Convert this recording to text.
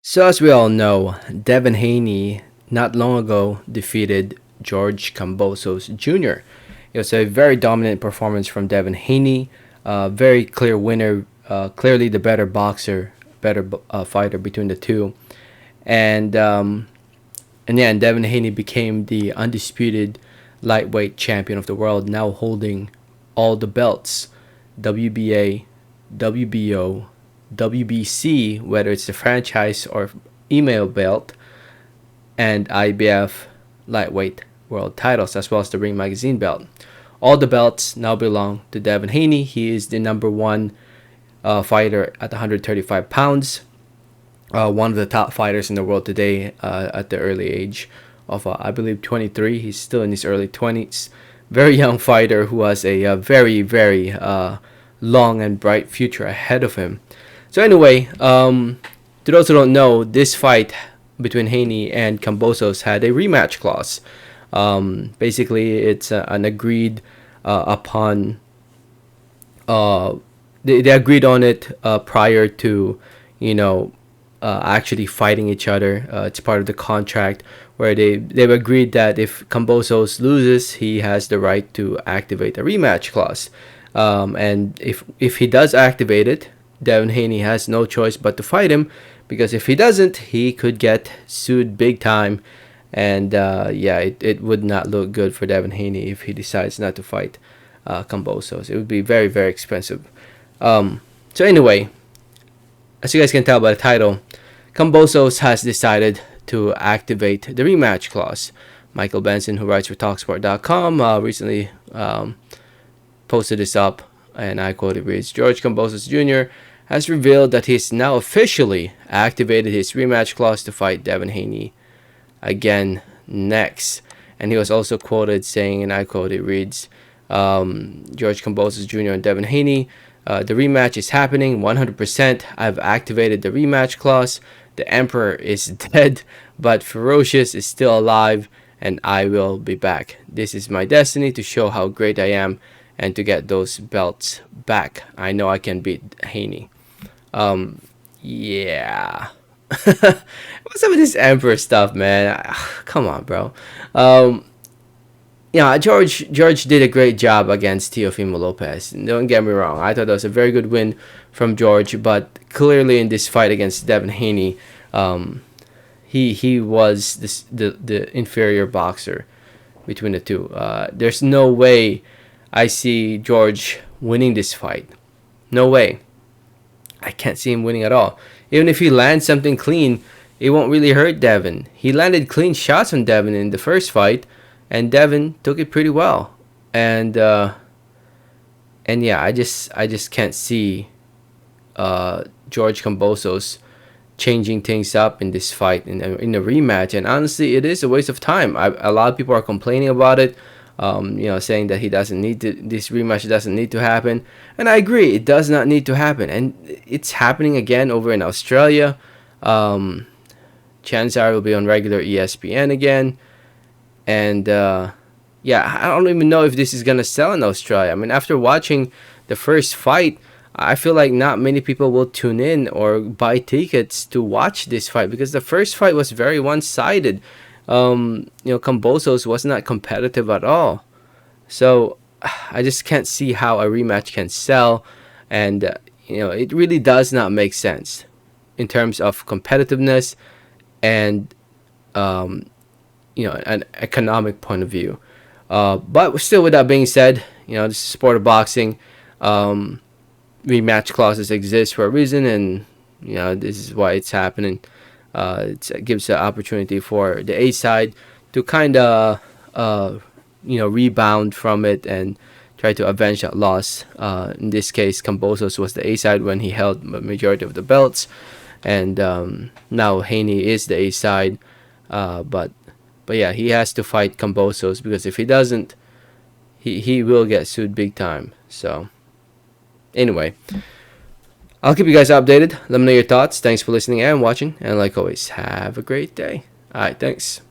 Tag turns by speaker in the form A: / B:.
A: So, as we all know, Devin Haney not long ago defeated George Kambosos Jr. It was a very dominant performance from Devin Haney, very clear winner, clearly the better boxer, better fighter between the two, and and Devin Haney became the undisputed lightweight champion of the world, now holding all the belts, WBA, WBO, WBC, whether it's the franchise or email belt, and IBF lightweight world titles, as well as the Ring Magazine belt. All the belts now belong to Devin Haney. He is the number one fighter at 135 pounds, one of the top fighters in the world today at the early age of, I believe, 23. He's still in his early 20s. Very young fighter who has a very, very long and bright future ahead of him. So anyway, to those who don't know, this fight between Haney and Kambosos had a rematch clause. Basically, it's an agreed upon. They agreed on it prior to, you know, actually fighting each other. It's part of the contract where they've agreed that if Kambosos loses, he has the right to activate a rematch clause. And if he does activate it, Devin Haney has no choice but to fight him, because if he doesn't, he could get sued big time. And it would not look good for Devin Haney if he decides not to fight Kambosos. It would be very, very expensive. So anyway, as you guys can tell by the title, Kambosos has decided to activate the rematch clause. Michael Benson, who writes for Talksport.com, recently posted this up, and I quote, it reads, George Kambosos Jr. has revealed that he's now officially activated his rematch clause to fight Devin Haney again next. And he was also quoted saying, and I quote, it reads, George Kambosos Jr. and Devin Haney, the rematch is happening 100%. I've activated the rematch clause. The Emperor is dead, but Ferocious is still alive, and I will be back. This is my destiny, to show how great I am and to get those belts back. I know I can beat Haney. Yeah. What's up with this Emperor stuff, man? Come on, bro. George did a great job against Teofimo Lopez. Don't get me wrong. I thought that was a very good win from George, but clearly in this fight against Devin Haney, he was the inferior boxer between the two. There's no way I see George winning this fight. No way. I can't see him winning at all. Even if he lands something clean, it won't really hurt Devin. He landed clean shots on Devin in the first fight, and Devin took it pretty well. And yeah, I just can't see George Kambosos changing things up in this fight in a rematch. And honestly, it is a waste of time. A lot of people are complaining about it. Saying that this rematch doesn't need to happen. And I agree, it does not need to happen. And it's happening again over in Australia. Chances are it will be on regular ESPN again. And I don't even know if this is going to sell in Australia. I mean, after watching the first fight, I feel like not many people will tune in or buy tickets to watch this fight, because the first fight was very one-sided. Kambosos was not competitive at all. So I just can't see how a rematch can sell. And, it really does not make sense in terms of competitiveness and, an economic point of view. But still, with that being said, this is sport of boxing. Rematch clauses exist for a reason, and, this is why it's happening. It gives an opportunity for the A side to kind of, rebound from it and try to avenge that loss. In this case, Kambosos was the A side when he held the majority of the belts, and now Haney is the A side. But yeah, he has to fight Kambosos, because if he doesn't, he will get sued big time. So anyway, I'll keep you guys updated. Let me know your thoughts. Thanks for listening and watching. And like always, have a great day. All right, thanks.